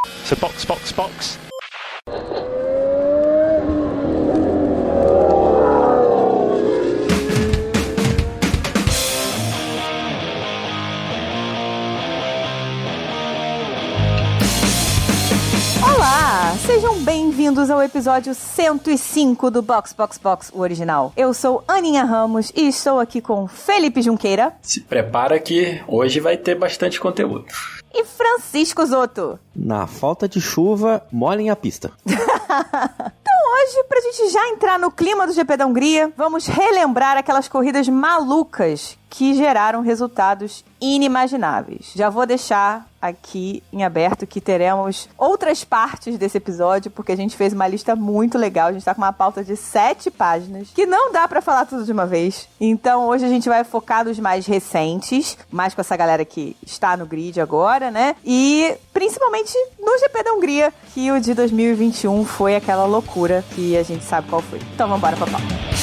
So box, box, box. Olá, sejam bem-vindos ao episódio 105 do Box Box Box, o original. Eu sou Aninha Ramos e estou aqui com Felipe Junqueira. Se prepara que hoje vai ter bastante conteúdo. E Francisco Zotto. Na falta de chuva, molhem a pista. Então hoje, pra gente já entrar no clima do GP da Hungria, vamos relembrar aquelas corridas malucas que geraram resultados inimagináveis. Já vou deixar aqui em aberto que teremos outras partes desse episódio, porque a gente fez uma lista muito legal. A gente tá com uma pauta de 7 páginas, que não dá pra falar tudo de uma vez. Então hoje a gente vai focar nos mais recentes, mais com essa galera que está no grid agora, né? E principalmente no GP da Hungria, que o de 2021 foi aquela loucura que a gente sabe qual foi. Então vamos embora pra pauta.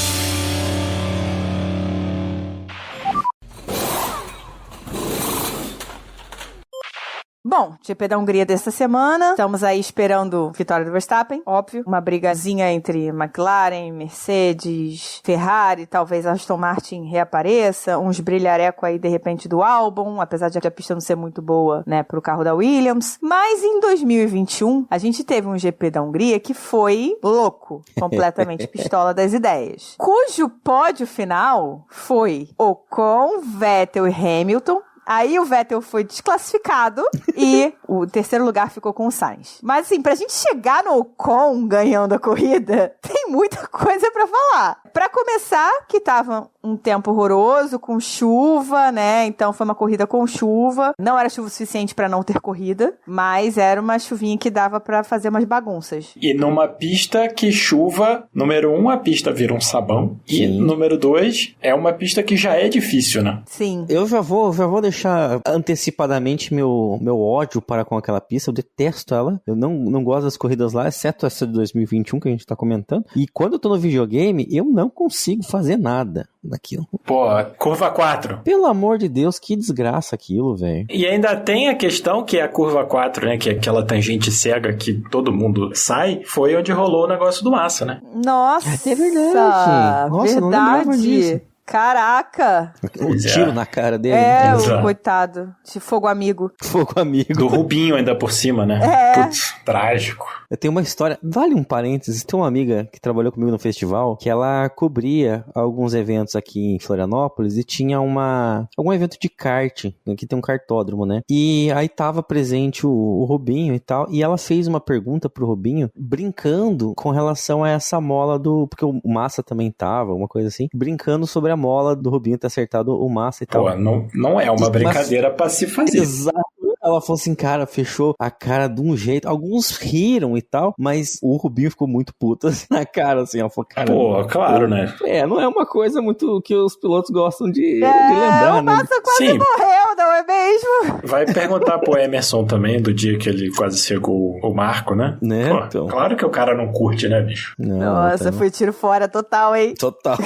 Bom, GP da Hungria dessa semana, estamos aí esperando vitória do Verstappen, óbvio, uma brigazinha entre McLaren, Mercedes, Ferrari, talvez Aston Martin reapareça, uns brilhareco aí de repente do Albon, apesar de a pista não ser muito boa, né, pro carro da Williams, mas em 2021 a gente teve um GP da Hungria que foi louco, completamente pistola das ideias, cujo pódio final foi Ocon, Vettel e Hamilton. Aí o Vettel foi desclassificado e o terceiro lugar ficou com o Sainz. Mas assim, pra gente chegar no Ocon ganhando a corrida, tem muita coisa pra falar. Pra começar, que tava um tempo horroroso, com chuva, né? Então foi uma corrida com chuva. Não era chuva suficiente pra não ter corrida, mas era uma chuvinha que dava pra fazer umas bagunças. E numa pista que chuva, número 1, a pista vira um sabão. Sim. E número 2, é uma pista que já é difícil, né? Sim. Eu já vou deixar antecipadamente meu ódio para com aquela pista. Eu detesto ela. Eu não gosto das corridas lá, exceto essa de 2021 que a gente tá comentando. E quando eu tô no videogame, eu não consigo fazer nada daquilo. Pô, curva 4. Pelo amor de Deus, que desgraça aquilo, velho. E ainda tem a questão que é a curva 4, né? Que é aquela tangente cega que todo mundo sai. Foi onde rolou o negócio do Massa, né? Nossa! É verdade. Nossa, verdade. Não lembrava disso. Caraca! O tiro na cara dele. É, Exato. o coitado. De fogo amigo. Fogo amigo. Do Rubinho ainda por cima, né? É. Putz, trágico. Eu tenho uma história, vale um parênteses, tem uma amiga que trabalhou comigo no festival, que ela cobria alguns eventos aqui em Florianópolis e tinha algum evento de kart, aqui tem um kartódromo, né? E aí tava presente o Rubinho e tal, e ela fez uma pergunta pro Rubinho, brincando com relação a essa mola porque o Massa também tava, uma coisa assim, brincando sobre a mola do Rubinho ter acertado o Massa e tal. Pô, não é uma brincadeira pra se fazer. Exato. Ela falou assim, cara, fechou a cara de um jeito. Alguns riram e tal, mas o Rubinho ficou muito puto assim, na cara, assim. Ela falou, cara... Pô, claro, né? Não é uma coisa muito que os pilotos gostam de lembrar, o né? Massa quase morreu, não é mesmo? Vai perguntar pro Emerson também, do dia que ele quase cegou o Marco, né? Pô, Então. Claro que o cara não curte, né, bicho? Nossa, foi tiro fora total, hein? Total.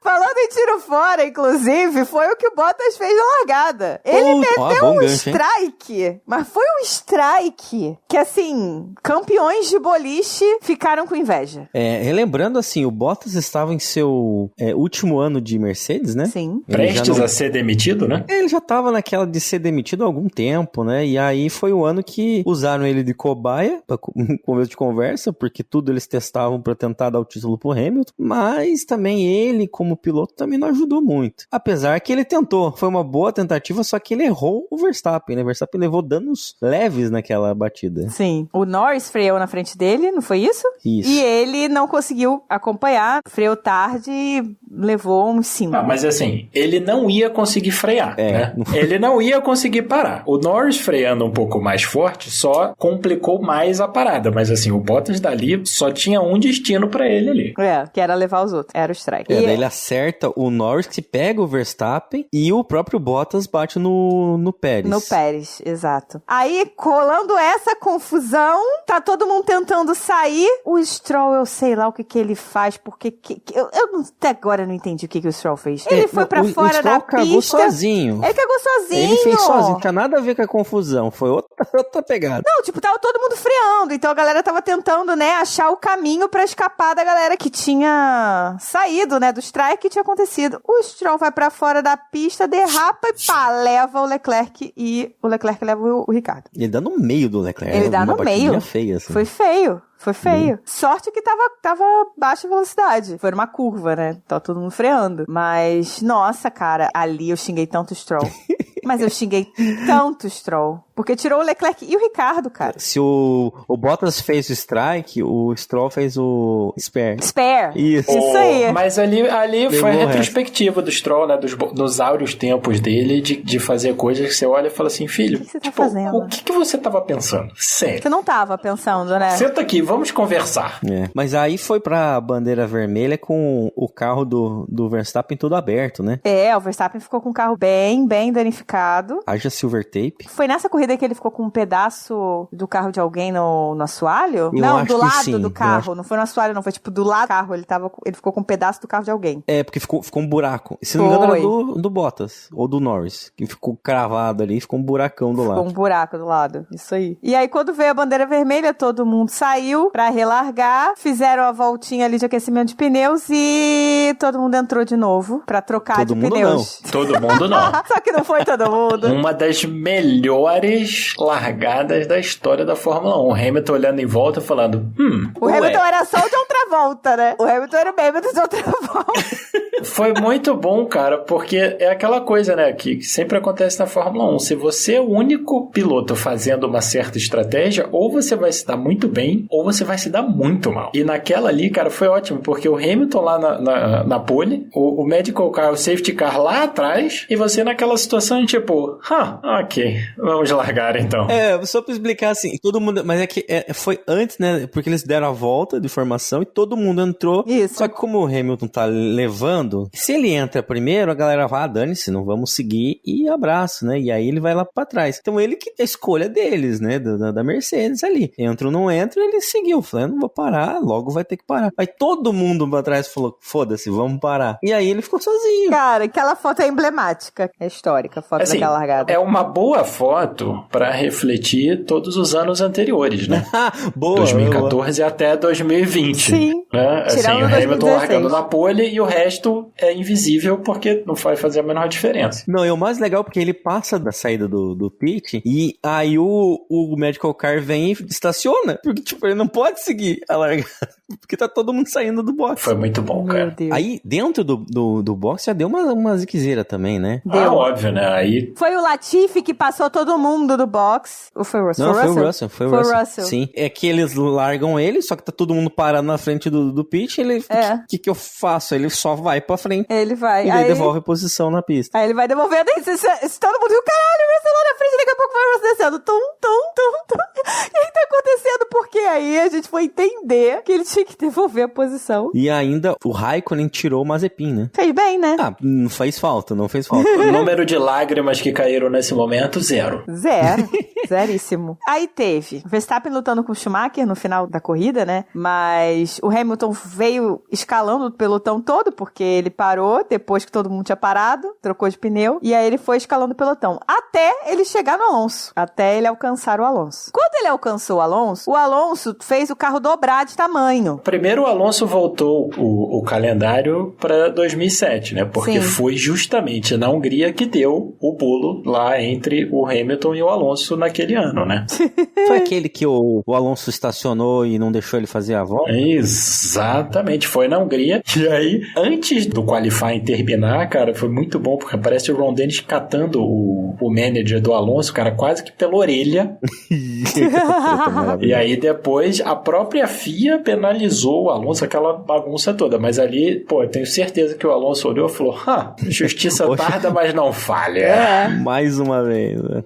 Falando em tiro fora, inclusive, foi o que o Bottas fez na largada. Ele meteu um gancho, strike, mas foi um strike que, assim, campeões de boliche ficaram com inveja. Relembrando, assim, o Bottas estava em seu último ano de Mercedes, né? Sim. Prestes a ser demitido, né? Ele já estava naquela de ser demitido há algum tempo, né? E aí foi o ano que usaram ele de cobaia, para começo de conversa, porque tudo eles testavam para tentar dar o título pro Hamilton, mas também ele, como piloto, também não ajudou muito. Apesar que ele tentou, foi uma boa tentativa, só que ele errou o Verstappen, né? O Verstappen levou danos leves naquela batida. Sim. O Norris freou na frente dele, não foi isso? Isso. E ele não conseguiu acompanhar, freou tarde e levou uns 5. Mas assim, ele não ia conseguir frear, né? Ele não ia conseguir parar. O Norris freando um pouco mais forte só complicou mais a parada, mas assim, o Bottas dali só tinha um destino pra ele ali. Que era levar os outros, era o strike. Daí ele acerta o Norris, que pega o Verstappen, e o próprio Bottas bate no Pérez. No Pérez, exato. Aí, colando essa confusão, tá todo mundo tentando sair. O Stroll, eu sei lá o que ele faz, porque eu até agora não entendi o que o Stroll fez. Ele foi pra fora da pista. Ele cagou sozinho. Ele cagou sozinho. Ele fez sozinho, não tinha nada a ver com a confusão, foi outra pegada. Não, tipo, tava todo mundo freando, então a galera tava tentando, né, achar o caminho pra escapar da galera que tinha saído, né, do strike que tinha acontecido. O Stroll vai pra fora da pista, derrapa e pá, leva o Leclerc e o Leclerc leva o Ricardo. Ele dá no meio do Leclerc. Ele dá no meio. Feia, assim. Foi feio. Foi feio. Sorte que tava baixa velocidade. Foi numa curva, né? Tava todo mundo freando. Mas, nossa, cara, ali eu xinguei tanto o Stroll. Mas eu xinguei tanto o Stroll. Porque tirou o Leclerc e o Ricardo, cara. Se o Bottas fez o strike, o Stroll fez o spare. Spare. Isso aí. Mas ali foi a retrospectiva do Stroll, né? Dos áureos tempos dele, de fazer coisas que você olha e fala assim, filho, o que você tá fazendo? O que você tava pensando? Sério. Você não tava pensando, né? Senta aqui, vamos conversar. Mas aí foi pra bandeira vermelha com o carro do Verstappen todo aberto, né? O Verstappen ficou com o carro bem danificado. Haja silver tape. Foi nessa corrida que ele ficou com um pedaço do carro de alguém no assoalho? Não, do lado do carro. Não foi no assoalho, não. Foi tipo do lado do carro. Ele ficou com um pedaço do carro de alguém. Porque ficou um buraco. Se não me engano, era do Bottas. Ou do Norris. Que ficou cravado ali. Ficou um buracão do lado. Ficou um buraco do lado. Isso aí. E aí, quando veio a bandeira vermelha, todo mundo saiu pra relargar. Fizeram a voltinha ali de aquecimento de pneus e todo mundo entrou de novo pra trocar de pneus. Todo mundo não. Só que não foi todo mundo. Uma das melhores largadas da história da Fórmula 1. O Hamilton olhando em volta falando, O Hamilton era só o de outra volta, né? O Hamilton era o Hamilton de outra volta. Foi muito bom, cara, porque é aquela coisa, né, que sempre acontece na Fórmula 1. Se você é o único piloto fazendo uma certa estratégia, ou você vai se dar muito bem, ou você vai se dar muito mal. E naquela ali, cara, foi ótimo, porque o Hamilton lá na pole, o medical car, o safety car lá atrás, e você naquela situação, tipo, ok, vamos largar então. Só pra explicar assim, todo mundo, mas é que foi antes, né, porque eles deram a volta de formação e todo mundo entrou. Isso. Só que como o Hamilton tá levando, se ele entra primeiro, a galera vai, dane-se, não vamos seguir e abraço, né, e aí ele vai lá pra trás. Então ele que a escolha deles, né, da Mercedes ali. Entra ou não entra, ele seguiu, falando, não vou parar, logo vai ter que parar. Aí todo mundo pra trás falou, foda-se, vamos parar. E aí ele ficou sozinho. Cara, aquela foto é emblemática, é histórica, a foto assim, daquela largada. É uma boa foto pra refletir todos os anos anteriores, né? Boa. 2014 até 2020. Sim. Né? Assim, Tirando o Hamilton 2016. largando na pole e o resto é invisível porque não vai fazer a menor diferença. Não, e o mais legal é porque ele passa da saída do pit e aí o medical car vem e estaciona. Porque, tipo, ele não pode seguir a largada. Porque tá todo mundo saindo do box. Foi muito bom, cara. Deus. Aí, dentro do box, já deu uma ziquezeira também, né? Deu. Óbvio, né? Aí... Foi o Latifi que passou todo mundo do box. Ou foi o Russell? Não, foi o Russell. Foi o Russell. Sim. É que eles largam ele, só que tá todo mundo parado na frente do pit. Ele, o que eu faço? Ele só vai pra frente. Ele vai. E aí devolve a posição na pista. Aí ele vai devolvendo. Se todo mundo viu, caralho, o Russell lá na frente, daqui a pouco vai o Russell descendo. Tum. E aí tá acontecendo porque aí a gente foi entender que ele tinha que devolver a posição. E ainda o Raikkonen tirou o Mazepin, né? Fez bem, né? Não fez falta. O número de lágrimas que caíram nesse momento, 0. Zeríssimo. Aí teve Verstappen lutando com o Schumacher no final da corrida, né? Mas o Hamilton veio escalando o pelotão todo, porque ele parou depois que todo mundo tinha parado, trocou de pneu, e aí ele foi escalando o pelotão. Até ele chegar no Alonso. Até ele alcançar o Alonso. Quando ele alcançou o Alonso fez o carro dobrar de tamanho. Primeiro o Alonso voltou o calendário para 2007, né? Porque foi justamente na Hungria que deu o pulo lá entre o Hamilton e o Alonso naquele ano, né? Foi aquele que o Alonso estacionou e não deixou ele fazer a volta? Exatamente, foi na Hungria. E aí, antes do qualifying terminar, cara, foi muito bom, porque aparece o Ron Dennis catando o manager do Alonso, cara, quase que pela orelha. E aí depois a própria FIA penalizou o Alonso, aquela bagunça toda, mas ali, eu tenho certeza que o Alonso olhou e falou, justiça tarda, mas não falha. Mais uma vez, né?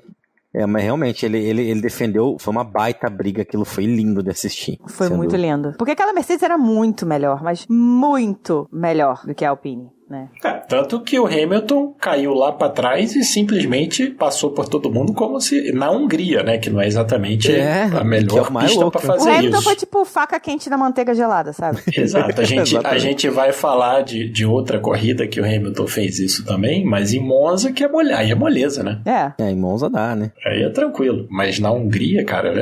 Mas realmente, ele defendeu, foi uma baita briga, aquilo foi lindo de assistir. Foi muito lindo. Porque aquela Mercedes era muito melhor, mas muito melhor do que a Alpine. né? Tanto que o Hamilton caiu lá pra trás e simplesmente passou por todo mundo como se... Na Hungria, né? Que não é exatamente a melhor pista pra fazer isso. O Hamilton foi tipo faca quente na manteiga gelada, sabe? Exato. A gente vai falar de outra corrida que o Hamilton fez isso também, mas em Monza que aí é moleza, né? Em Monza dá, né? Aí é tranquilo. Mas na Hungria, cara,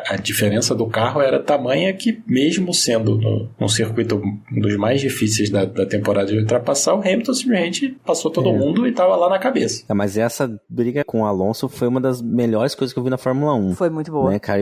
a diferença do carro era tamanha que mesmo sendo num circuito um dos mais difíceis da temporada de ultrapassar, o Hamilton simplesmente passou todo mundo e tava lá na cabeça. Mas essa briga com o Alonso foi uma das melhores coisas que eu vi na Fórmula 1. Foi muito boa. Né, cara?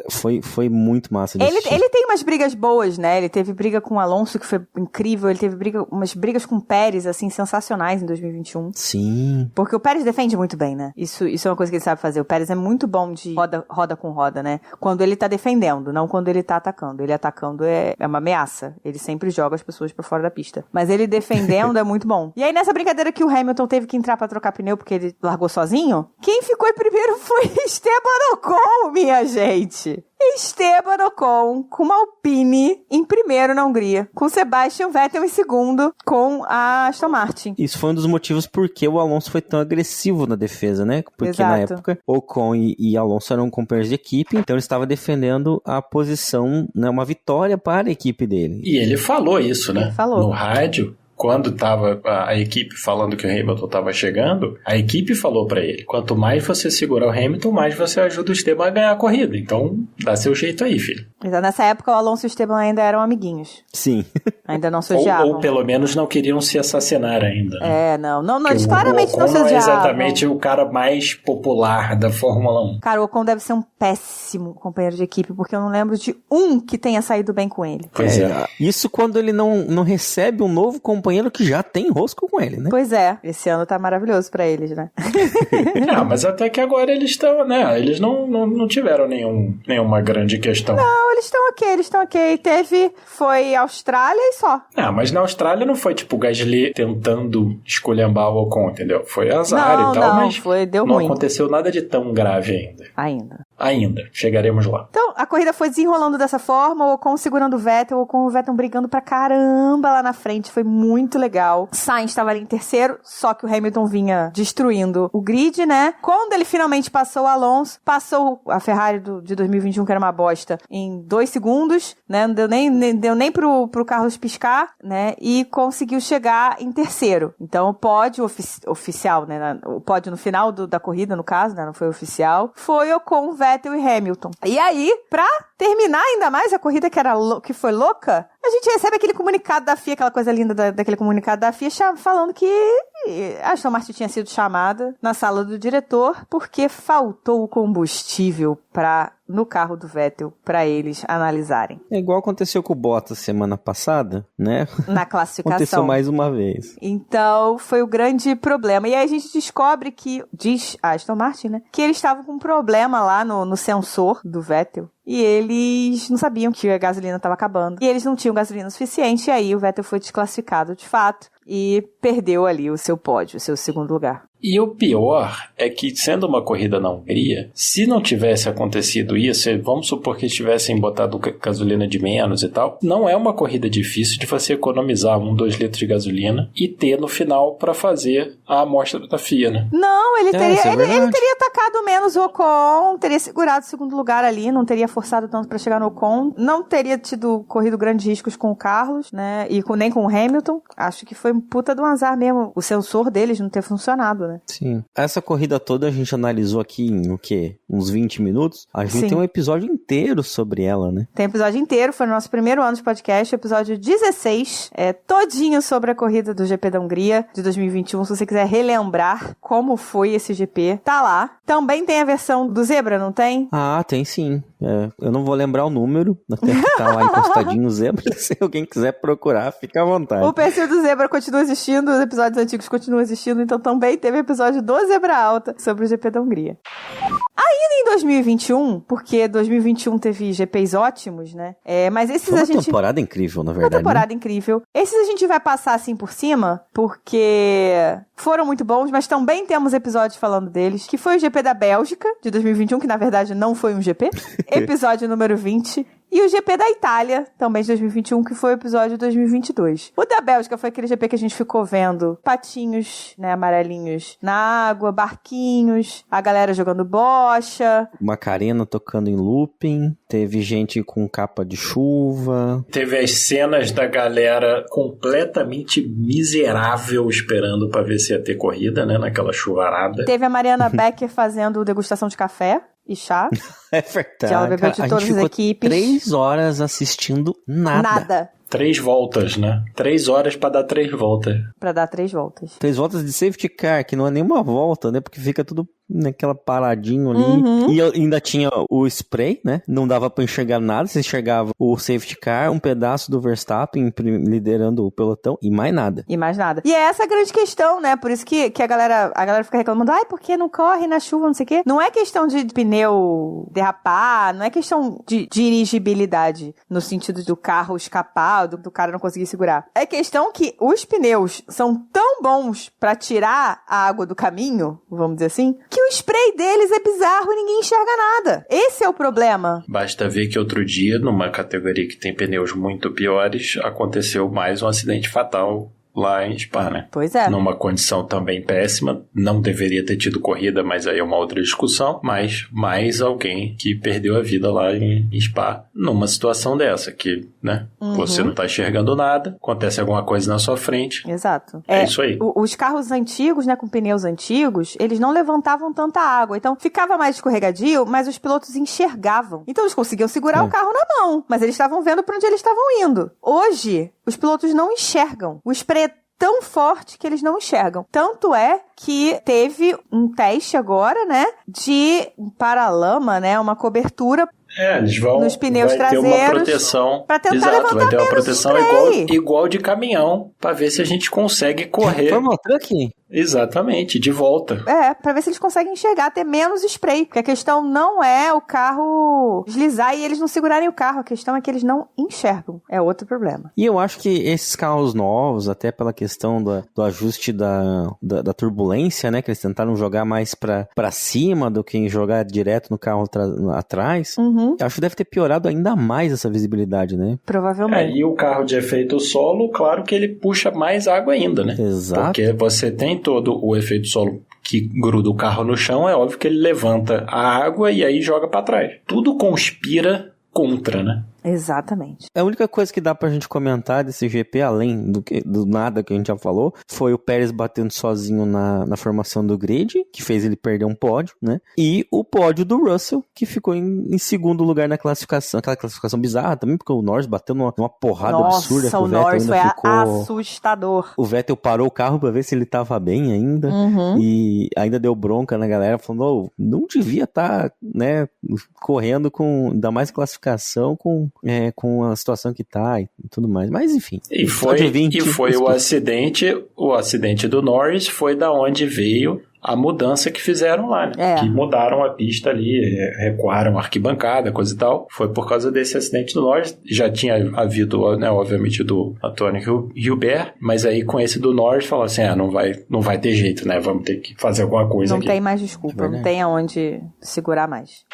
Foi muito massa de assistir. Ele tem umas brigas boas, né? Ele teve briga com o Alonso, que foi incrível. Ele teve umas brigas com o Pérez, assim, sensacionais em 2021. Sim. Porque o Pérez defende muito bem, né? Isso é uma coisa que ele sabe fazer. O Pérez é muito bom de roda com roda, né? Quando ele tá defendendo, não quando ele tá atacando. Ele atacando é uma ameaça. Ele sempre joga as pessoas pra fora da pista. Mas ele defendendo é muito bom. E aí, nessa brincadeira que o Hamilton teve que entrar pra trocar pneu porque ele largou sozinho, quem ficou em primeiro foi Esteban Ocon, minha gente. Esteban Ocon com uma Alpine em primeiro na Hungria, com Sebastian Vettel em segundo com a Aston Martin. Isso foi um dos motivos porque o Alonso foi tão agressivo na defesa, né? Porque na época Ocon e Alonso eram companheiros de equipe, então ele estava defendendo a posição, né, uma vitória para a equipe dele. E ele falou isso, né? Ele falou. No rádio. Quando estava a equipe falando que o Hamilton estava chegando, a equipe falou para ele, quanto mais você segurar o Hamilton, mais você ajuda o Esteban a ganhar a corrida. Então, dá seu jeito aí, filho. Então, nessa época, o Alonso e o Esteban ainda eram amiguinhos. Sim. Ainda não se odiavam. Ou pelo menos não queriam se assassinar ainda. Né? Não, eles claramente não se odiavam. Não é exatamente o cara mais popular da Fórmula 1. Cara, o Ocon deve ser um péssimo companheiro de equipe, porque eu não lembro de um que tenha saído bem com ele. Pois é. Isso quando ele não recebe um novo companheiro que já tem rosco com ele, né? Pois é, esse ano tá maravilhoso pra eles, né? Mas até que agora eles estão, né? Eles não tiveram nenhuma grande questão. Não, eles estão ok. Foi Austrália e só. Mas na Austrália não foi tipo o Gasly tentando esculhambar o Ocon, entendeu? Foi azar e tal, mas deu não ruim. Aconteceu nada de tão grave ainda. Chegaremos lá. Então, a corrida foi desenrolando dessa forma, o Ocon segurando o Vettel, o Vettel brigando pra caramba lá na frente, foi muito legal. Sainz estava ali em terceiro, só que o Hamilton vinha destruindo o grid, né? Quando ele finalmente passou o Alonso, passou a Ferrari de 2021, que era uma bosta, em 2 segundos, né? Não deu nem pro Carlos piscar, né? E conseguiu chegar em terceiro. Então, o pódio oficial, né? O pódio no final da corrida, no caso, né? Não foi oficial, foi Ocon, Vettel e Hamilton. E aí, pra terminar ainda mais a corrida que foi louca, a gente recebe aquele comunicado da FIA, aquela coisa linda daquele comunicado da FIA, falando que a Aston Martin tinha sido chamada na sala do diretor porque faltou o combustível no carro do Vettel para eles analisarem. É igual aconteceu com o Bottas semana passada, né? Na classificação. Aconteceu mais uma vez. Então, foi o grande problema. E aí a gente descobre diz a Aston Martin, né? Que eles estavam com um problema lá no sensor do Vettel. E eles não sabiam que a gasolina estava acabando. E eles não tinham gasolina suficiente. E aí o Vettel foi desclassificado de fato. E perdeu ali o seu pódio, o seu segundo lugar. E o pior é que, sendo uma corrida na Hungria, se não tivesse acontecido isso, vamos supor que tivessem botado gasolina de menos e tal, não é uma corrida difícil de você economizar 2 litros de gasolina e ter no final para fazer a amostra da FIA, né? Não, ele teria atacado menos o Ocon, teria segurado o segundo lugar ali, não teria forçado tanto para chegar no Ocon, não teria corrido grandes riscos com o Carlos, né, e nem com o Hamilton. Acho que foi um puta de um azar mesmo, o sensor deles não ter funcionado, né? Sim. Essa corrida toda a gente analisou aqui em o quê? Uns 20 minutos? A gente tem um episódio inteiro sobre ela, né? Tem episódio inteiro, foi no nosso primeiro ano de podcast, episódio 16, todinho sobre a corrida do GP da Hungria de 2021, se você quiser relembrar como foi esse GP, tá lá. Também tem a versão do Zebra, não tem? Ah, tem sim. Eu não vou lembrar o número, até que tá lá encostadinho o Zebra, se alguém quiser procurar, fica à vontade. O perfil do Zebra continua existindo, os episódios antigos continuam existindo, então também teve episódio do Zebra Alta sobre o GP da Hungria. Ainda em 2021, porque 2021 teve GPs ótimos, né? Mas esses Foi uma temporada incrível, na verdade. Uma temporada incrível. Esses a gente vai passar assim por cima, porque foram muito bons, mas também temos episódios falando deles, que foi o GP da Bélgica, de 2021, que na verdade não foi um GP. Episódio número 20. E o GP da Itália, também de 2021, que foi o episódio de 2022. O da Bélgica foi aquele GP que a gente ficou vendo patinhos, né, amarelinhos na água, barquinhos, a galera jogando bocha. Macarena tocando em looping, teve gente com capa de chuva. Teve as cenas da galera completamente miserável esperando pra ver se ia ter corrida, né, naquela chuvarada. Teve a Mariana Becker fazendo degustação de café e chá. É verdade. Ela bebeu de todas as equipes. 3 horas assistindo nada. 3 voltas, né? 3 horas pra dar 3 voltas. Pra dar 3 voltas. 3 voltas de safety car, que não é nenhuma volta, né? Porque fica tudo naquela paradinho ali. E ainda tinha o spray, né? Não dava pra enxergar nada. Você enxergava o safety car, um pedaço do Verstappen liderando o pelotão e mais nada. E mais nada. E é essa a grande questão, né? Por isso que a galera fica reclamando, ai, por que não corre na chuva, não sei o quê. Não é questão de pneu derrapar, não é questão de dirigibilidade, no sentido do carro escapar, do cara não conseguir segurar. É questão que os pneus são tão bons pra tirar a água do caminho, vamos dizer assim, que o spray deles é bizarro e ninguém enxerga nada. Esse é o problema. Basta ver que outro dia, numa categoria que tem pneus muito piores, aconteceu mais um acidente fatal lá em Spa, né? Pois é. Numa condição também péssima, não deveria ter tido corrida, mas aí é uma outra discussão, mas mais alguém que perdeu a vida lá em Spa, numa situação dessa, que, né, você não tá enxergando nada, acontece alguma coisa na sua frente. Exato. É isso aí. Os carros antigos, né, com pneus antigos, eles não levantavam tanta água, então ficava mais escorregadio, mas os pilotos enxergavam. Então eles conseguiam segurar o carro na mão, mas eles estavam vendo pra onde eles estavam indo. Hoje, os pilotos não enxergam. O spray é tão forte que eles não enxergam. Tanto é que teve um teste agora, né, de paralama, né, uma cobertura Eles vão nos pneus traseiros ter uma proteção pra tentar exato, levantar vai ter uma menos proteção spray. igual de caminhão, pra ver se a gente consegue correr. Fórmula Truck? Exatamente, de volta. Pra ver se eles conseguem enxergar, ter menos spray. Porque a questão não é o carro deslizar e eles não segurarem o carro. A questão é que eles não enxergam. É outro problema. E eu acho que esses carros novos, até pela questão do ajuste da turbulência, né? Que eles tentaram jogar mais pra cima do que jogar direto no carro atrás. Eu acho que deve ter piorado ainda mais essa visibilidade, né? Provavelmente. E o carro de efeito solo, claro que ele puxa mais água ainda, né? Exato. Porque você tem todo o efeito solo que gruda o carro no chão, é óbvio que ele levanta a água e aí joga pra trás. Tudo conspira contra, né? Exatamente. A única coisa que dá pra gente comentar desse GP, além do nada que a gente já falou, foi o Pérez batendo sozinho na formação do grid, que fez ele perder um pódio, né? E o pódio do Russell, que ficou em segundo lugar na classificação. Aquela classificação bizarra também, porque o Norris bateu numa porrada absurda. Nossa, o Norris foi assustador. O Vettel parou o carro pra ver se ele tava bem ainda. E ainda deu bronca na galera, falando, não devia estar, né, correndo ainda mais classificação com a situação que tá e tudo mais, mas enfim. E foi o acidente do Norris foi da onde veio a mudança que fizeram lá, né? Que mudaram a pista ali, recuaram a arquibancada, coisa e tal. Foi por causa desse acidente do Norris. Já tinha havido, né, obviamente, do Antônio Hubert, mas aí com esse do Norris falaram assim, não vai ter jeito, né? Vamos ter que fazer alguma coisa aqui. Não tem mais desculpa, não tem aonde segurar mais.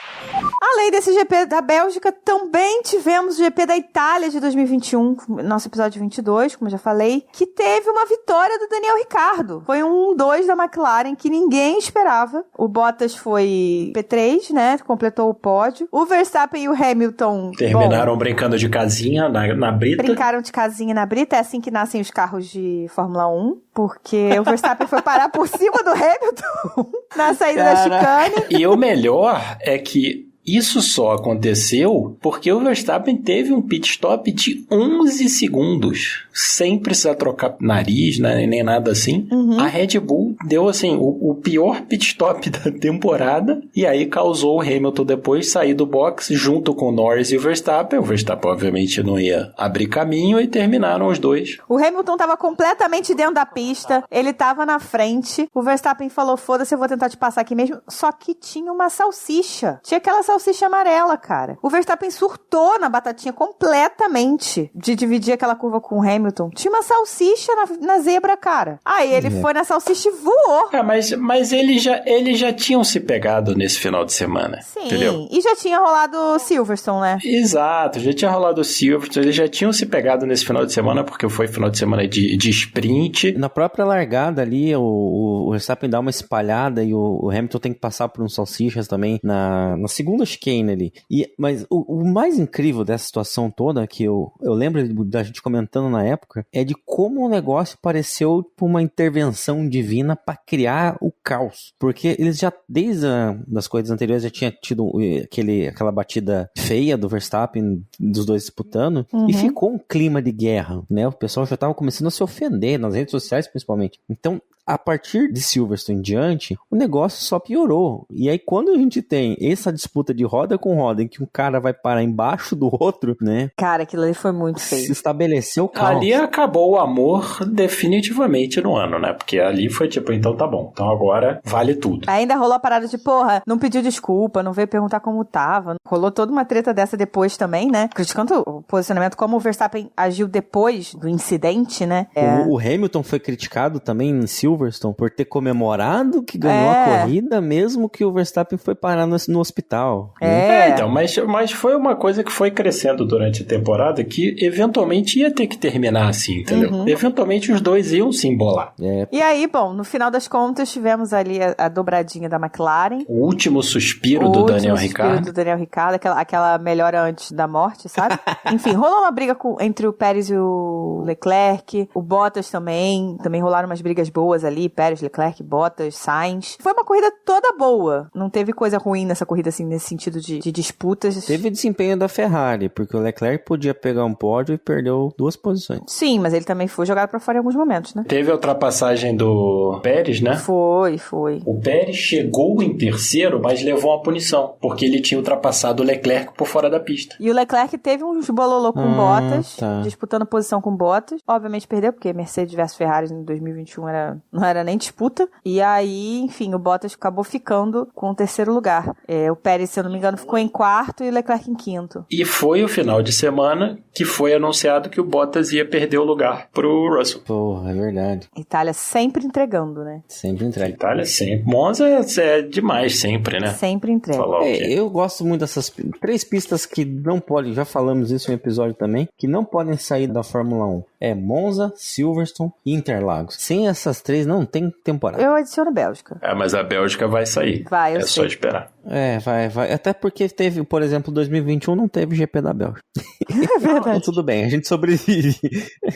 Além desse GP da Bélgica, também tivemos o GP da Itália de 2021, nosso episódio 22, como eu já falei, que teve uma vitória do Daniel Ricciardo. Foi um 1-2 da McLaren que ninguém esperava. O Bottas foi P3, né? Completou o pódio. O Verstappen e o Hamilton... Terminaram brincando de casinha na brita. Brincaram de casinha na brita. É assim que nascem os carros de Fórmula 1. Porque o Verstappen foi parar por cima do Hamilton na saída da chicane. E o melhor é que isso só aconteceu porque o Verstappen teve um pit stop de 11 segundos, sem precisar trocar nariz, né, nem nada assim. A Red Bull deu, assim, o pior pit stop da temporada, e aí causou o Hamilton depois sair do box junto com o Norris e o Verstappen. O Verstappen, obviamente, não ia abrir caminho e terminaram os dois. O Hamilton tava completamente dentro da pista, ele tava na frente, o Verstappen falou, foda-se, eu vou tentar te passar aqui mesmo, só que tinha uma salsicha. Tinha aquela salsicha salsicha amarela, cara. O Verstappen surtou na batatinha completamente de dividir aquela curva com o Hamilton. Tinha uma salsicha na zebra, cara. Aí ele foi na salsicha e voou. Mas eles já tinham se pegado nesse final de semana. Sim, entendeu? E já tinha rolado Silverstone, né? Exato, já tinha rolado o Silverstone, eles já tinham se pegado nesse final de semana, porque foi final de semana de sprint. Na própria largada ali, o Verstappen dá uma espalhada e o Hamilton tem que passar por uns salsichas também na segunda chicane ali. Mas o mais incrível dessa situação toda, que eu lembro da gente comentando na época, é de como o negócio pareceu uma intervenção divina para criar o caos. Porque eles já, desde das corridas anteriores, já tinha tido aquela batida feia do Verstappen, dos dois disputando, e ficou um clima de guerra, né? O pessoal já tava começando a se ofender, nas redes sociais principalmente. Então, a partir de Silverstone em diante, o negócio só piorou. E aí, quando a gente tem essa disputa de roda com roda, em que um cara vai parar embaixo do outro, né? Cara, aquilo ali foi muito feio. Se estabeleceu o caos. Ali acabou o amor definitivamente no ano, né? Porque ali foi tipo, então tá bom. Então agora vale tudo. Ainda rolou a parada de, porra, não pediu desculpa, não veio perguntar como tava. Rolou toda uma treta dessa depois também, né? Criticando o posicionamento, como o Verstappen agiu depois do incidente, né? O Hamilton foi criticado também em Silverstone por ter comemorado que ganhou a corrida, mesmo que o Verstappen foi parar no hospital. Então, mas foi uma coisa que foi crescendo durante a temporada que eventualmente ia ter que terminar assim, entendeu? Eventualmente os dois iam se embolar. E aí, bom, no final das contas tivemos ali a dobradinha da McLaren. O último suspiro do Daniel Ricciardo. Aquela melhora antes da morte, sabe? Enfim, rolou uma briga entre o Pérez e o Leclerc, o Bottas também rolaram umas brigas boas ali, Pérez, Leclerc, Bottas, Sainz. Foi uma corrida toda boa. Não teve coisa ruim nessa corrida, assim, nesse sentido de disputas. Teve desempenho da Ferrari, porque o Leclerc podia pegar um pódio e perdeu 2 posições. Sim, mas ele também foi jogado pra fora em alguns momentos, né? Teve a ultrapassagem do Pérez, né? Foi. O Pérez chegou em terceiro, mas levou uma punição, porque ele tinha ultrapassado o Leclerc por fora da pista. E o Leclerc teve uns bololô com Bottas, disputando posição com Bottas. Obviamente perdeu, porque Mercedes versus Ferrari em 2021 não era nem disputa. E aí, enfim, o Bottas acabou ficando com o terceiro lugar. O Pérez, se eu não me engano, ficou em quarto e o Leclerc em quinto. E foi o final de semana que foi anunciado que o Bottas ia perder o lugar pro Russell. Porra, é verdade. Itália sempre entregando, né? Sempre entrega. Itália sempre. Monza é demais sempre, né? Sempre entrega. Eu gosto muito dessas 3 pistas que não podem, já falamos isso em um episódio também, que não podem sair da Fórmula 1. É Monza, Silverstone e Interlagos. Sem essas 3 não tem temporada. Eu adiciono Bélgica. Mas a Bélgica vai sair. Vai, eu sei. Só esperar. Vai. Até porque teve, por exemplo, 2021 não teve GP da Bélgica. É verdade. Então, tudo bem, a gente sobrevive.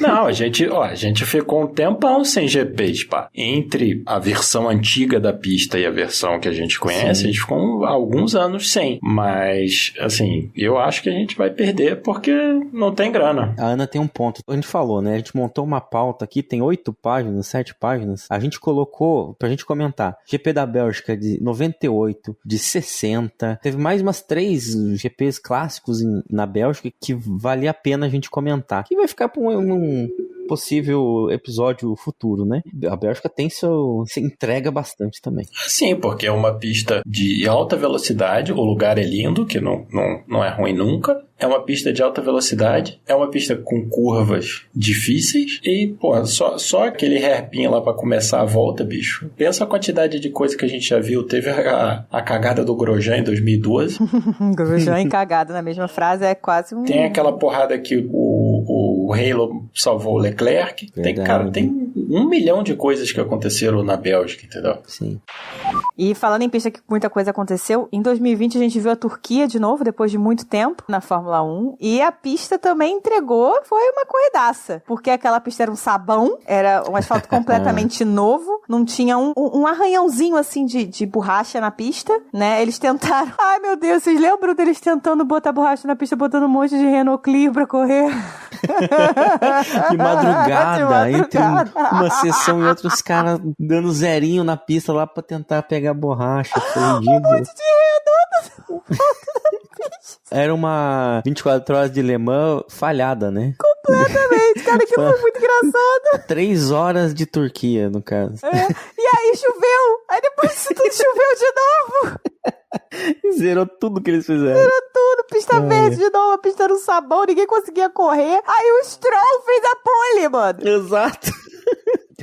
Não, a gente ficou um tempão sem GPs, pá. Entre a versão antiga da pista e a versão que a gente conhece, a gente ficou alguns anos sem. Mas, assim, eu acho que a gente vai perder porque não tem grana. A Ana tem um ponto. A gente falou, né? A gente montou uma pauta aqui, tem 8 páginas, 7 páginas. A gente colocou, pra gente comentar, GP da Bélgica de 98, de 60. Teve mais umas 3 GPs clássicos na Bélgica que valia a pena a gente comentar. Que vai ficar pra um possível episódio futuro, né? A Bélgica se entrega bastante também. Sim, porque é uma pista de alta velocidade, o lugar é lindo, que não é ruim nunca. É uma pista de alta velocidade, é uma pista com curvas difíceis e, pô, só aquele hairpin lá pra começar a volta, bicho. Pensa a quantidade de coisa que a gente já viu. Teve a cagada do Grosjean em 2012. Grosjean e cagada na mesma frase é quase um... Tem aquela porrada que o Halo salvou o Leclerc. Tem 1 milhão de coisas que aconteceram na Bélgica, entendeu? Sim. E falando em pista que muita coisa aconteceu, em 2020 a gente viu a Turquia de novo, depois de muito tempo, na Fórmula 1, e a pista também entregou, foi uma corridaça, porque aquela pista era um sabão, era um asfalto completamente novo, não tinha um arranhãozinho assim de borracha na pista, né? Eles tentaram, ai meu Deus, vocês lembram deles tentando botar borracha na pista, botando um monte de Renault Clio pra correr? De madrugada, entre uma sessão e outra, os caras dando zerinho na pista lá pra tentar pegar borracha. Foi ridículo. Um monte de Renault. Era uma 24 horas de Le Mans falhada, né? Completamente, cara, que foi muito engraçado. 3 horas de Turquia, no caso. E aí choveu. Aí depois disso tudo choveu de novo. Zerou tudo que eles fizeram. Tudo, pista verde de novo, pista no sabão, ninguém conseguia correr. Aí o Stroll fez a pole, mano. Exato.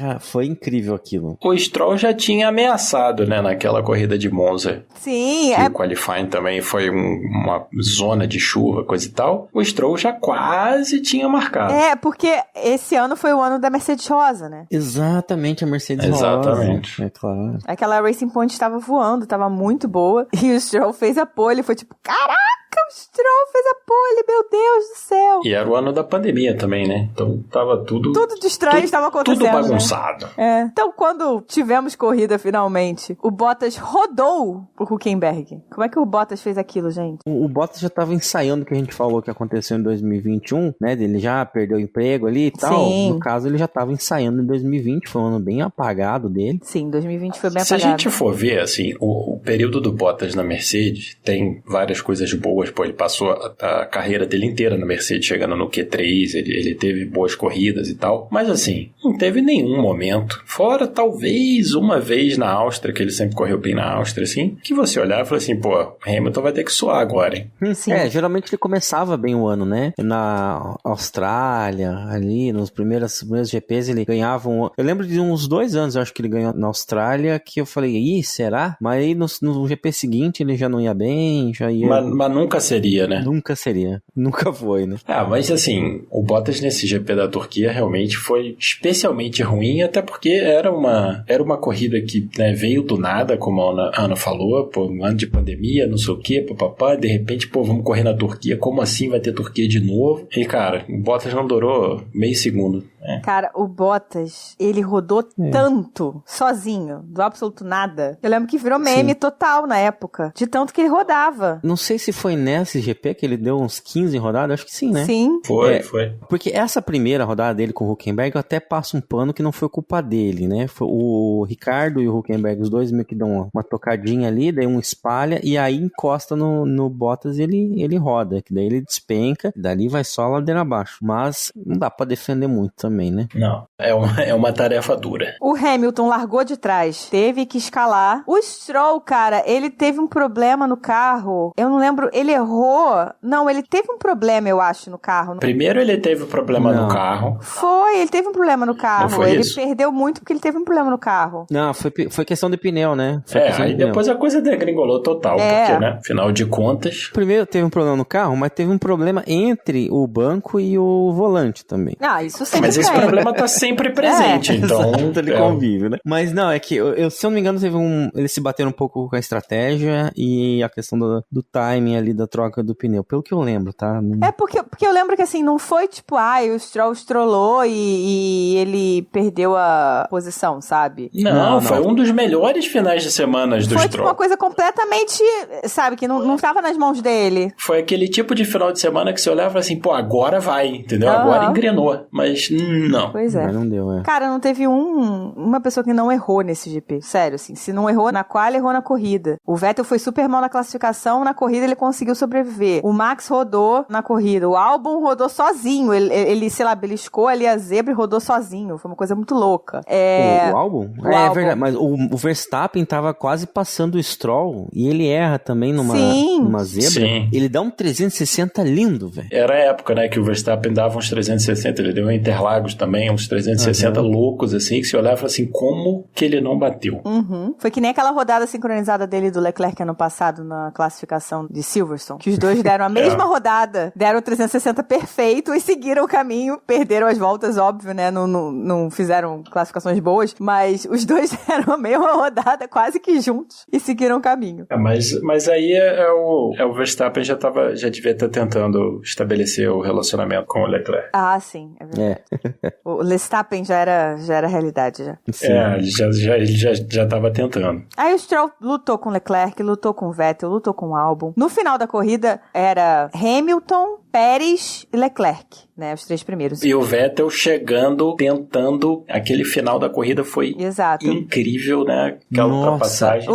Ah, foi incrível aquilo. O Stroll já tinha ameaçado, né, naquela corrida de Monza. Sim, O qualifying também foi uma zona de chuva, coisa e tal. O Stroll já quase tinha marcado. Porque esse ano foi o ano da Mercedes Rosa, né? Exatamente, a Mercedes Exatamente. Rosa. É claro. Aquela Racing Point estava voando, estava muito boa. E o Stroll fez a pole, foi tipo, caraca, o Stroll fez a pole, meu Deus do céu. E era o ano da pandemia também, né? Então tava tudo de estranho estava acontecendo. Tudo bagunçado. Né? Então, quando tivemos corrida finalmente, o Bottas rodou o Hülkenberg. Como é que o Bottas fez aquilo, gente? O Bottas já tava ensaiando o que a gente falou que aconteceu em 2021, né? Ele já perdeu o emprego ali e tal. Sim. No caso, ele já tava ensaiando em 2020, foi um ano bem apagado dele. Sim, 2020 foi bem apagado. Se a gente for ver, assim, o período do Bottas na Mercedes tem várias coisas boas. Pô, ele passou a carreira dele inteira na Mercedes, chegando no Q3, ele teve boas corridas e tal. Mas, assim, não teve nenhum momento, fora talvez uma vez na Áustria, que ele sempre correu bem na Áustria, assim, que você olhar e falar assim, pô, Hamilton vai ter que suar agora, hein? Sim. Geralmente ele começava bem o ano, né? Na Austrália, ali, nos primeiros GPs, ele ganhava Eu lembro de uns 2 anos, eu acho que ele ganhou na Austrália, que eu falei, será? Mas aí no GP seguinte ele já não ia bem, já ia... Mas nunca seria, né? Nunca seria. Nunca foi, né? Mas assim, o Bottas nesse GP da Turquia realmente foi especialmente ruim, até porque era uma corrida que, né, veio do nada, como a Ana falou, pô, um ano de pandemia, não sei o quê, papapá, de repente, pô, vamos correr na Turquia, como assim vai ter Turquia de novo? E, cara, o Bottas não durou meio segundo. Cara, o Bottas, ele rodou tanto, sozinho, do absoluto nada. Eu lembro que virou meme total na época, de tanto que ele rodava. Não sei se foi nesse GP que ele deu uns 15 rodadas, acho que sim, né? Sim. Foi. Porque essa primeira rodada dele com o Hülkenberg, eu até passo um pano que não foi culpa dele, né? Foi o Ricardo e o Hülkenberg, os dois meio que dão uma tocadinha ali, daí um espalha, e aí encosta no Bottas e ele roda, que daí ele despenca, dali vai só a ladeira abaixo. Mas não dá pra defender muito também, né? Não, é uma tarefa dura. O Hamilton largou de trás, teve que escalar. O Stroll, cara, ele teve um problema no carro. Eu não lembro, ele errou. Não, ele teve um problema, eu acho, no carro. Primeiro ele teve um problema no carro. Ele teve um problema no carro. Não foi ele isso? Perdeu muito porque ele teve um problema no carro. Não, foi questão de pneu, né? Aí depois a coisa degringolou total, porque, né, afinal de contas... Primeiro teve um problema no carro, mas teve um problema entre o banco e o volante também. Isso sempre Mas esse problema tá sempre presente, então... Exato, ele convive, né? Mas não, é que, se eu não me engano, eles se bateram um pouco com a estratégia e a questão do timing ali, da troca do pneu, pelo que eu lembro, tá? Porque eu lembro que, assim, não foi tipo, o Stroll estrolou e ele perdeu a posição, sabe? Não, foi um dos melhores finais de semana do Stroll. Foi tipo uma coisa completamente, sabe, que não tava nas mãos dele. Foi aquele tipo de final de semana que você olhava e falava assim, pô, agora vai, entendeu? Agora engrenou. Mas não. Pois é. Mas não deu, Cara, não teve uma pessoa que não errou nesse GP. Sério, assim. Se não errou na quali, errou na corrida. O Vettel foi super mal na classificação, na corrida ele conseguiu sobreviver. O Max rodou na corrida. O Albon rodou sozinho. Ele sei lá, beliscou ali a zebra e rodou sozinho. Foi uma coisa muito louca. O Albon? O Albon. Verdade. Mas o Verstappen tava quase passando o Stroll e ele erra também numa zebra. Sim. Ele dá um 360 lindo, velho. Era a época, né, que o Verstappen dava uns 360. Ele deu em Interlagos também, uns 360 loucos, assim, que você olhava e falava assim, como que ele não bateu? Foi que nem aquela rodada sincronizada dele do Leclerc ano passado na classificação de Silverstone, que os dois deram a mesma rodada, deram o 360 perfeito e seguiram o caminho, perderam as voltas, óbvio, né, não fizeram classificações boas, mas os dois deram a mesma rodada quase que juntos e seguiram o caminho. Mas aí o Verstappen já devia estar tentando estabelecer o relacionamento com o Leclerc. Sim, é verdade. O Verstappen já era realidade, já. Sim. Ele já estava tentando. Aí o Stroll lutou com o Leclerc, lutou com o Vettel, lutou com o Albon. No final da corrida, era Hamilton, Pérez e Leclerc, né? Os 3 primeiros. E o Vettel chegando, tentando. Aquele final da corrida foi incrível, né? Aquela ultrapassagem.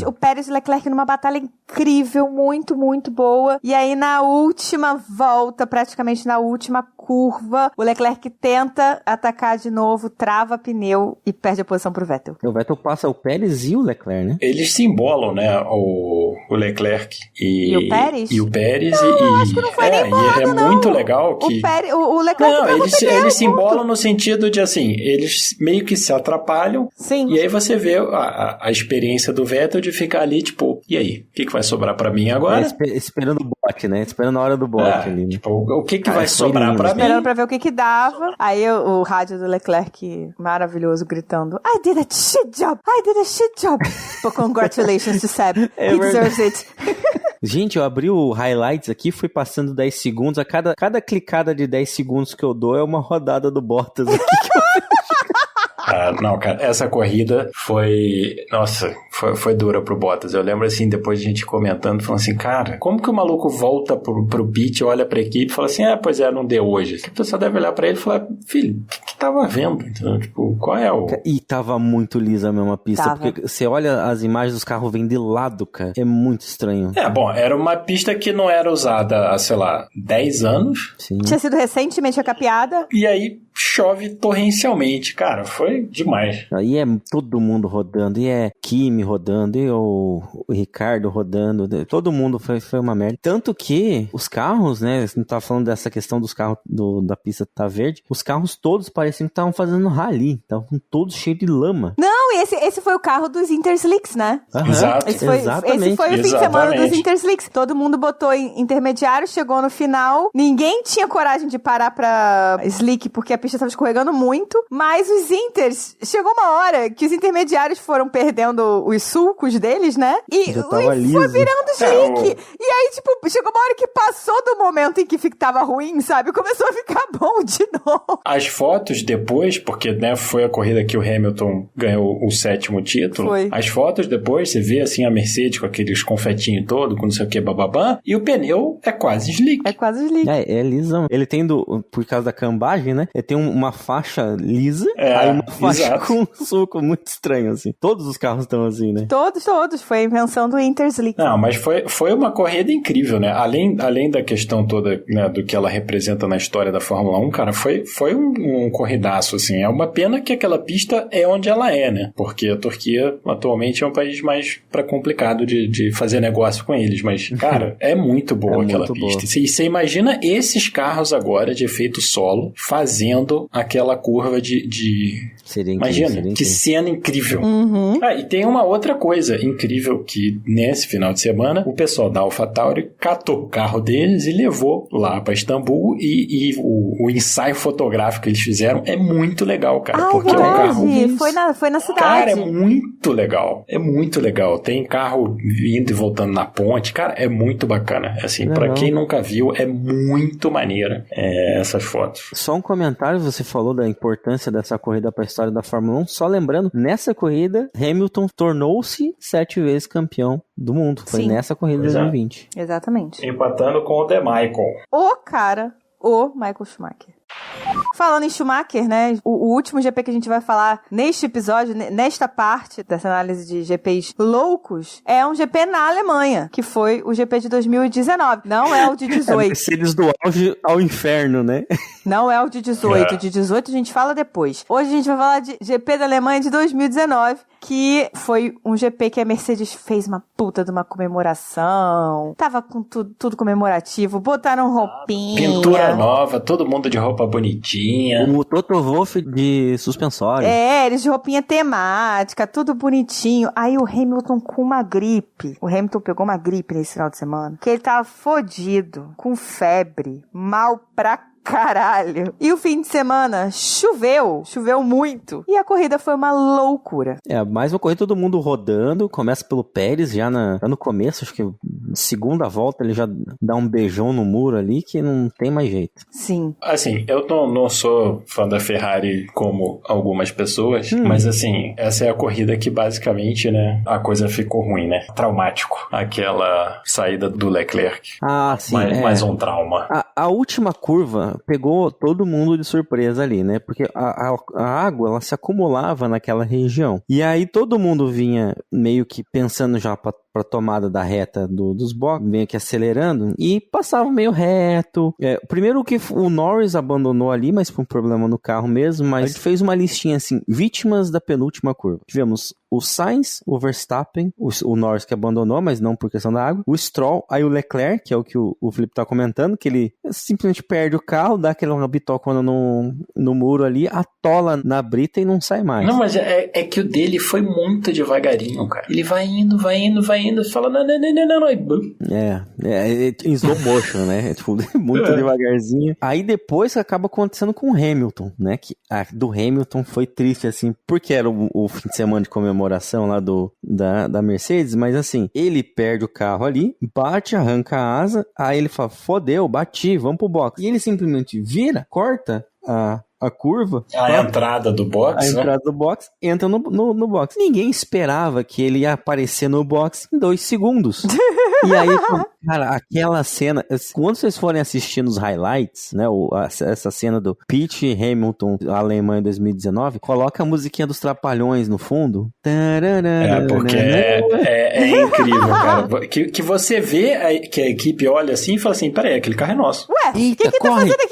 O Pérez e Leclerc numa batalha incrível, muito, muito boa. E aí, na última volta, praticamente na última curva, curva, o Leclerc tenta atacar de novo, trava pneu e perde a posição pro Vettel. O Vettel passa o Pérez e o Leclerc, né? Eles se embolam, né? O Leclerc e o Pérez? E o Pérez. Não, acho que não foi nem embolado, é muito legal que... O Leclerc não, eles se embolam embolam no sentido de, assim, eles meio que se atrapalham. Sim. E aí você vê a experiência do Vettel de ficar ali, tipo, e aí? O que vai sobrar pra mim agora? Esperando o bote, né? Esperando a hora do bote ali. Né? Tipo, o que vai sobrar pra mim? Esperando pra ver o que dava. Aí o rádio do Leclerc, maravilhoso, gritando, I did a shit job! I did a shit job! But congratulations to Seb. He deserves it. Gente, eu abri o highlights aqui, fui passando 10 segundos. A cada clicada de 10 segundos que eu dou é uma rodada do Bottas aqui que eu não, cara, essa corrida foi dura pro Bottas. Eu lembro, assim, depois de a gente comentando, falando assim, cara, como que o maluco volta pro pit, olha pra equipe e fala assim, pois é, não deu hoje. A pessoa deve olhar pra ele e falar, filho, o que tava vendo? Entendeu? Tipo, qual é o... E tava muito lisa a mesma pista, tava. Porque você olha as imagens dos carros vêm de lado, cara, é muito estranho. Bom, era uma pista que não era usada há, sei lá, 10 anos. Sim. Tinha sido recentemente recapeada. E aí chove torrencialmente, cara, foi demais. Aí é todo mundo rodando, e é Kimi rodando, e o Ricardo rodando, todo mundo foi uma merda. Tanto que os carros, né, você não tava falando dessa questão dos carros da pista tá verde, os carros todos pareciam que estavam fazendo rally, estavam todos cheios de lama. Não, e esse foi o carro dos Interslicks, né? Exato. Esse foi o fim de semana dos Interslicks. Todo mundo botou em intermediário, chegou no final, ninguém tinha coragem de parar pra slick, porque a pista tava escorregando muito, mas os Inters, chegou uma hora que os intermediários foram perdendo os sulcos deles, né? E foi virando slick. E aí, tipo, chegou uma hora que passou do momento em que tava ruim, sabe? Começou a ficar bom de novo. As fotos depois, porque, né, foi a corrida que o Hamilton ganhou o 7º título. Foi. As fotos depois, você vê, assim, a Mercedes com aqueles confetinhos todo, com não sei o que, bababá, e o pneu é quase slick. É quase slick. É lisão. Ele tem, por causa da cambagem, né? Ele tem uma faixa lisa, aí uma faixa com um sulco muito estranho, assim. Todos os carros estão assim, né? Todos. Foi a invenção do Interslick. Não, mas foi uma corrida incrível, né? Além da questão toda, né, do que ela representa na história da Fórmula 1, cara, foi um corridaço, assim. É uma pena que aquela pista é onde ela é, né? Porque a Turquia, atualmente, é um país mais complicado de fazer negócio com eles. Mas, cara, é muito boa aquela pista. E você imagina esses carros agora de efeito solo fazendo aquela curva Seria incrível, imagina, que cena incrível. Uhum. E tem uma outra coisa incrível que nesse final de semana o pessoal da AlphaTauri catou o carro deles e levou lá para Istambul e o ensaio fotográfico que eles fizeram é muito legal, cara. Porque é um carro... Foi na cidade. Cara, é muito legal. É muito legal. Tem carro indo e voltando na ponte. Cara, é muito bacana. Assim, para quem nunca viu, é muito maneira essas fotos. Só um comentário, você falou da importância dessa corrida para a história da Fórmula 1. Só lembrando, nessa corrida, Hamilton tornou-se 7 vezes campeão do mundo. Foi nessa corrida de 2020. Exatamente. Empatando com o The Michael. O Michael Schumacher. Falando em Schumacher, né, o último GP que a gente vai falar neste episódio, nesta parte dessa análise de GPs loucos, é um GP na Alemanha, que foi o GP de 2019. Não é o de 18. Mercedes do auge ao inferno, né? Não é o de 18. De 18 a gente fala depois. Hoje a gente vai falar de GP da Alemanha de 2019, que foi um GP que a Mercedes fez uma puta de uma comemoração. Tava com tudo comemorativo. Botaram roupinha. Pintura nova, todo mundo de roupa bonitinha. O Toto Wolff de suspensório. Eles de roupinha temática, tudo bonitinho. Aí o Hamilton com uma gripe. O Hamilton pegou uma gripe nesse final de semana. Que ele tava fodido, com febre, mal pra caralho. E o fim de semana choveu muito. E a corrida foi uma loucura. Mais uma corrida, todo mundo rodando. Começa pelo Pérez já no começo, acho que segunda volta ele já dá um beijão no muro ali que não tem mais jeito. Sim. Assim, eu não sou fã da Ferrari como algumas pessoas, mas assim, essa é a corrida que basicamente, né, a coisa ficou ruim, né? Traumático. Aquela saída do Leclerc. Sim. Mais um trauma. A última curva pegou todo mundo de surpresa ali, né? Porque a água, ela se acumulava naquela região. E aí todo mundo vinha meio que pensando já pra tomada da reta dos boxes, meio que acelerando, e passava meio reto. Primeiro que o Norris abandonou ali, mas por um problema no carro mesmo, mas a gente fez uma listinha assim, vítimas da penúltima curva. Tivemos o Sainz, o Verstappen, o Norris que abandonou, mas não por questão da água, o Stroll, aí o Leclerc, que é o que o Felipe tá comentando, que ele simplesmente perde o carro, dá aquela bitocona no muro ali, atola na brita e não sai mais. Não, mas é que o dele foi muito devagarinho, cara. Ele vai indo, fala, não. Em slow motion, né? Tipo, muito devagarzinho. Aí depois acaba acontecendo com o Hamilton, né? Que a do Hamilton foi triste, assim, porque era o fim de semana de comemoração lá da Mercedes, mas assim, ele perde o carro ali, bate, arranca a asa, aí ele fala, fodeu, bati, vamos pro box. E ele simplesmente vira, corta a curva. A entrada do box, A entrada do box, entra no box. Ninguém esperava que ele ia aparecer no box em 2 segundos. E aí, cara, aquela cena, quando vocês forem assistir nos highlights, né, essa cena do Pitt Hamilton, Alemanha em 2019, coloca a musiquinha dos Trapalhões no fundo. Porque é incrível, cara. Que você vê que a equipe olha assim e fala assim, peraí, aquele carro é nosso. Ué, eita, que corre, tá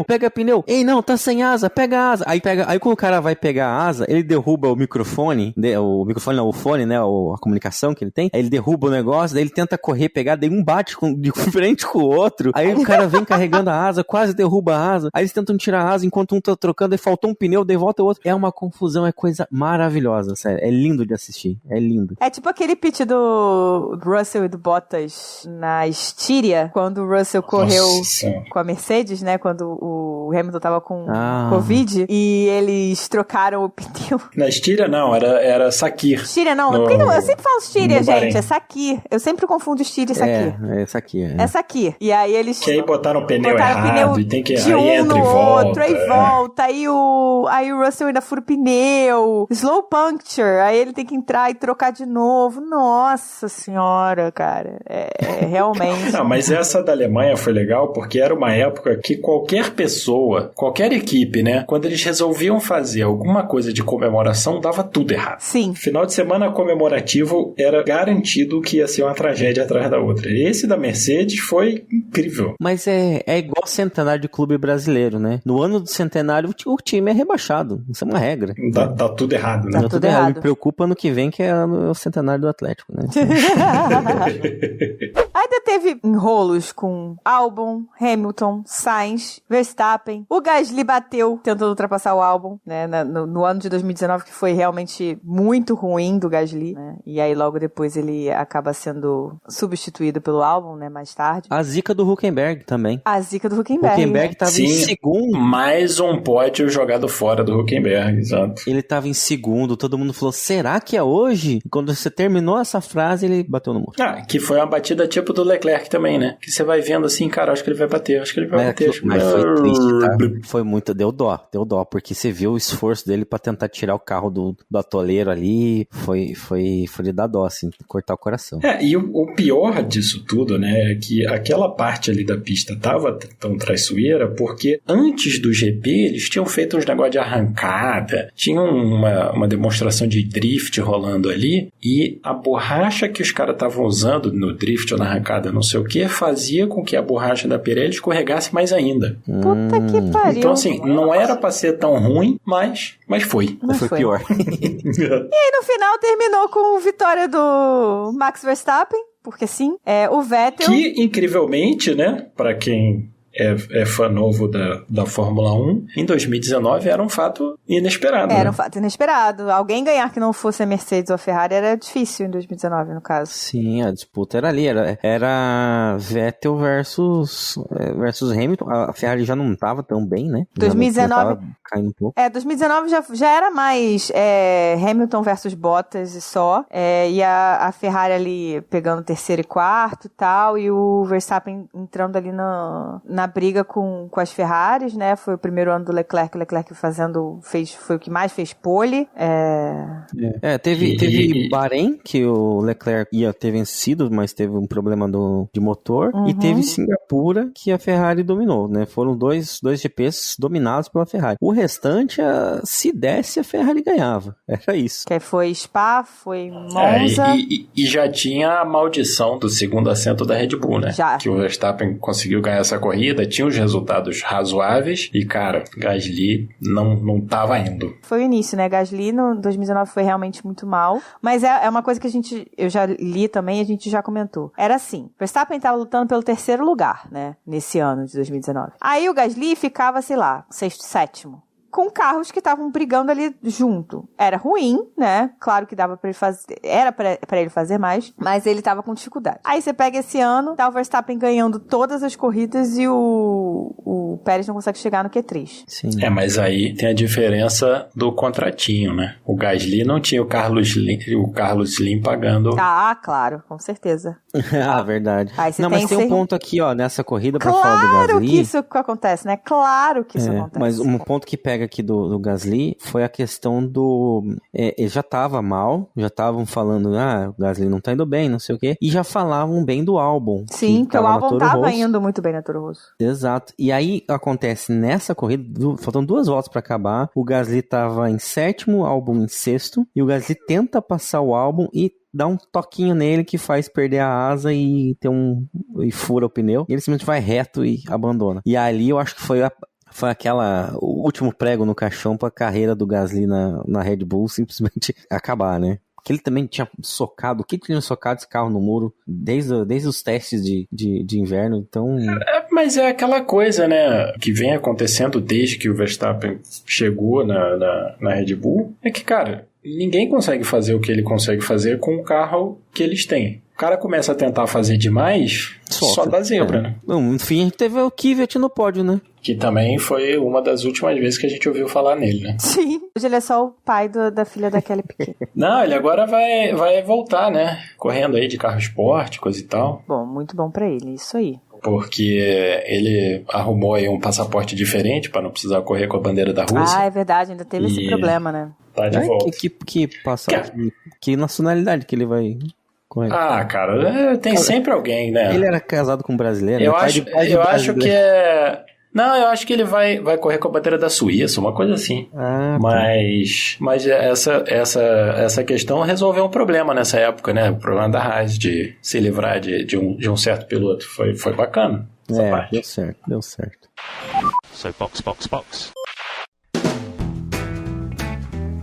pega pneu. Ei, não, tá sem asa, pega a asa. Aí quando o cara vai pegar a asa, ele derruba o microfone, o fone, né, a comunicação que ele tem, aí ele derruba o negócio, daí ele tenta correr, pegar, daí um bate de frente com o outro, aí o cara vem carregando a asa, quase derruba a asa, aí eles tentam tirar a asa enquanto um tá trocando, aí faltou um pneu, daí volta o outro. É uma confusão, é coisa maravilhosa, sério, é lindo de assistir, é lindo. É tipo aquele pitch do Russell e do Bottas na Estíria, quando o Russell correu com a Mercedes, né, quando o Hamilton tava com Covid, e eles trocaram o pneu. Na Estíria não, era Sakir. Estíria não, eu sempre falo Estíria, gente, é Sakir. Eu sempre confundo Estíria e Sakir. É Sakir. É Sakir. E aí eles... Que aí botaram o pneu errado, e tem que... Aí entra e volta. Outro, aí volta, aí o Russell ainda fura o pneu, slow puncture, aí ele tem que entrar e trocar de novo. Nossa senhora, cara. É realmente... Não, mas essa da Alemanha foi legal porque era uma época que qualquer pessoa, qualquer equipe, né, quando eles resolviam fazer alguma coisa de comemoração, dava tudo errado. Sim. Final de semana comemorativo era garantido que ia ser uma tragédia atrás da outra. Esse da Mercedes foi incrível. Mas é igual centenário de clube brasileiro, né? No ano do centenário, o time é rebaixado. Isso é uma regra. Tá tudo errado, né? Tá tudo errado. Me preocupa no que vem, que é o centenário do Atlético, né? Ainda teve enrolos com Albon, Hamilton, Sainz, Verstappen. O Gasly bateu tentando ultrapassar o Albon, né? No ano de 2019, que foi realmente muito ruim do Gasly, né? E aí logo depois ele acaba sendo substituído pelo Albon, né? Mais tarde. A zica do Huckenberg também. A zica do Huckenberg. Huckenberg tava em segundo. Mais um pódio jogado fora do Huckenberg, exato. Ele tava em segundo, todo mundo falou, será que é hoje? E quando você terminou essa frase, ele bateu no muro. Que foi uma batida tipo do Leclerc também, né? Que você vai vendo assim, cara, acho que ele vai bater. Mas foi triste, tá? Foi muito, deu dó, porque você viu o esforço dele pra tentar tirar o carro do atoleiro ali, foi de dar dó, assim, cortar o coração. E o pior disso tudo, né, é que aquela parte ali da pista tava tão traiçoeira, porque antes do GP eles tinham feito uns negócios de arrancada, tinham uma demonstração de drift rolando ali, e a borracha que os caras estavam usando no drift ou na arrancada, não sei o que, fazia com que a borracha da Pirelli escorregasse mais ainda. Puta que pariu. Então, assim, não era pra ser tão ruim, mas foi. Mas foi pior. E aí, no final, terminou com a vitória do Max Verstappen, porque sim, o Vettel... Que, incrivelmente, né, pra quem é fã novo da Fórmula 1, em 2019 era um fato inesperado. Era um fato inesperado. Alguém ganhar que não fosse a Mercedes ou a Ferrari era difícil em 2019, no caso. Sim, a disputa era ali. Era Vettel versus Hamilton. A Ferrari já não estava tão bem, né? 2019... caindo um pouco. 2019 já era mais Hamilton versus Bottas e só. E a Ferrari ali pegando terceiro e quarto e tal. E o Verstappen entrando ali na na briga com as Ferraris, né? Foi o primeiro ano do Leclerc, o Leclerc foi o que mais fez pole. Teve Bahrein, que o Leclerc ia ter vencido, mas teve um problema de motor, e teve Singapura, que a Ferrari dominou, né? Foram dois GPs dominados pela Ferrari. O restante, se desse, a Ferrari ganhava. Era isso. Que foi Spa, foi Monza. E já tinha a maldição do segundo assento da Red Bull, né? Já. Que o Verstappen conseguiu ganhar essa corrida, tinha os resultados razoáveis e, cara, Gasly não tava indo. Foi o início, né? Gasly no 2019 foi realmente muito mal, mas é uma coisa que eu já li também, a gente já comentou. Era assim, Verstappen tava lutando pelo terceiro lugar, né? Nesse ano de 2019. Aí o Gasly ficava, sei lá, sexto, sétimo. Com carros que estavam brigando ali junto. Era ruim, né? Claro que dava pra ele fazer, era pra ele fazer mais, mas ele tava com dificuldade. Aí você pega esse ano, tá o Verstappen ganhando todas as corridas e o Pérez não consegue chegar no Q3. Sim. Mas aí tem a diferença do contratinho, né? O Gasly não tinha o Carlos Slim pagando. Ah, claro, com certeza. Verdade. Aí não, mas tem um ponto aqui, ó, nessa corrida pra falar do Gasly. Claro que isso acontece, né? Claro que isso acontece. Mas um ponto que pega aqui do Gasly foi a questão do... ele já tava mal, já estavam falando, o Gasly não tá indo bem, não sei o quê, e já falavam bem do Albon. Sim, que o Albon tava indo muito bem na Toro Rosso. Exato. E aí acontece nessa corrida, faltam 2 voltas pra acabar, o Gasly tava em 7º, o Albon em 6º, e o Gasly tenta passar o Albon e dá um toquinho nele que faz perder a asa e fura o pneu, e ele simplesmente vai reto e abandona. E ali eu acho que foi o último prego no caixão pra carreira do Gasly na Red Bull simplesmente acabar, né? Porque ele também tinha socado, o que tinha socado esse carro no muro desde os testes de inverno, então... Mas é aquela coisa, né, que vem acontecendo desde que o Verstappen chegou na Red Bull, é que, cara, ninguém consegue fazer o que ele consegue fazer com o carro que eles têm. O cara começa a tentar fazer demais, só dá zebra, né? No fim, a gente teve o Kvyat no pódio, né? Que também foi uma das últimas vezes que a gente ouviu falar nele, né? Sim. Hoje ele é só o pai da filha da Kelly Piquet. Não, ele agora vai voltar, né? Correndo aí de carro esporte, coisa e tal. Bom, muito bom pra ele, isso aí. Porque ele arrumou aí um passaporte diferente pra não precisar correr com a bandeira da Rússia. É verdade, ainda teve esse problema, né? Tá de volta. Que nacionalidade que ele vai... cara, tem sempre alguém, né? Ele era casado com um brasileiro. Eu acho que é... Não, eu acho que ele vai correr com a bandeira da Suíça, uma coisa assim. Mas essa questão resolveu um problema nessa época, né? O problema da Haas de se livrar de um certo piloto. Foi bacana essa parte. Deu certo. So, box.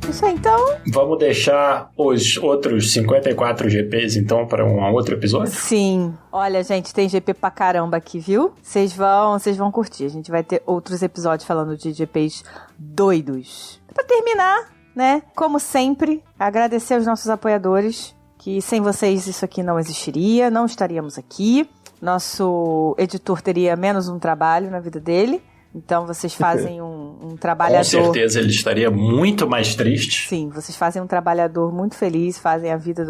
Isso aí, então... Vamos deixar os outros 54 GPs, então, para um outro episódio? Sim. Olha, gente, tem GP pra caramba aqui, viu? Vocês vão curtir. A gente vai ter outros episódios falando de GPs doidos. Pra terminar, né? Como sempre, agradecer aos nossos apoiadores, que sem vocês isso aqui não existiria, não estaríamos aqui. Nosso editor teria menos um trabalho na vida dele. Então, vocês fazem um trabalhador... Com certeza, ele estaria muito mais triste. Sim, vocês fazem um trabalhador muito feliz, fazem a vida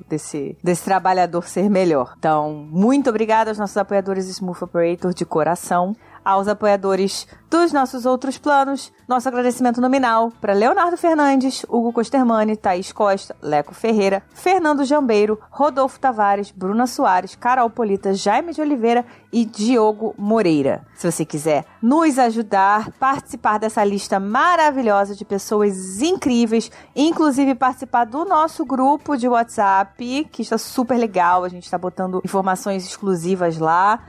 desse trabalhador ser melhor. Então, muito obrigada aos nossos apoiadores Smooth Operator de coração. Aos apoiadores dos nossos outros planos, nosso agradecimento nominal para Leonardo Fernandes, Hugo Costermani, Thaís Costa, Leco Ferreira, Fernando Jambeiro, Rodolfo Tavares, Bruna Soares, Carol Polita, Jaime de Oliveira e Diogo Moreira. Se você quiser nos ajudar, participar dessa lista maravilhosa de pessoas incríveis, inclusive participar do nosso grupo de WhatsApp, que está super legal, a gente está botando informações exclusivas lá,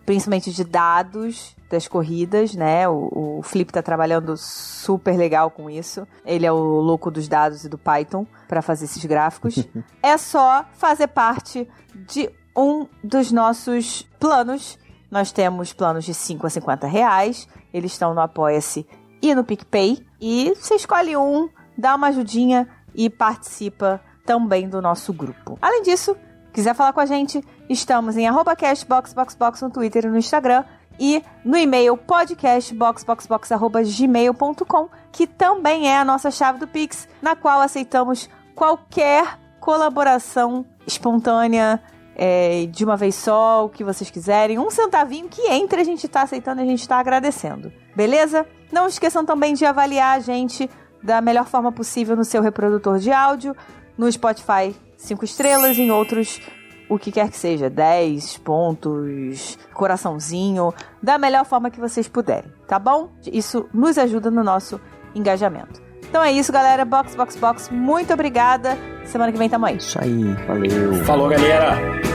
principalmente de dados das corridas, né? O Felipe tá trabalhando super legal com isso. Ele é o louco dos dados e do Python para fazer esses gráficos. É só fazer parte de um dos nossos planos. Nós temos planos de 5 a 50 reais. Eles estão no Apoia-se e no PicPay. E você escolhe um, dá uma ajudinha e participa também do nosso grupo. Além disso, quiser falar com a gente, estamos em @cashboxboxbox no Twitter e no Instagram. E no e-mail podcastboxboxbox@gmail.com, que também é a nossa chave do Pix, na qual aceitamos qualquer colaboração espontânea, de uma vez só, o que vocês quiserem. 1 centavinho que entre, a gente tá aceitando e a gente tá agradecendo. Beleza? Não esqueçam também de avaliar a gente da melhor forma possível no seu reprodutor de áudio, no Spotify 5 estrelas, em outros, o que quer que seja, 10 pontos, coraçãozinho, da melhor forma que vocês puderem, tá bom? Isso nos ajuda no nosso engajamento. Então é isso, galera. Box, muito obrigada. Semana que vem tamo aí. Isso aí, valeu. Falou, galera!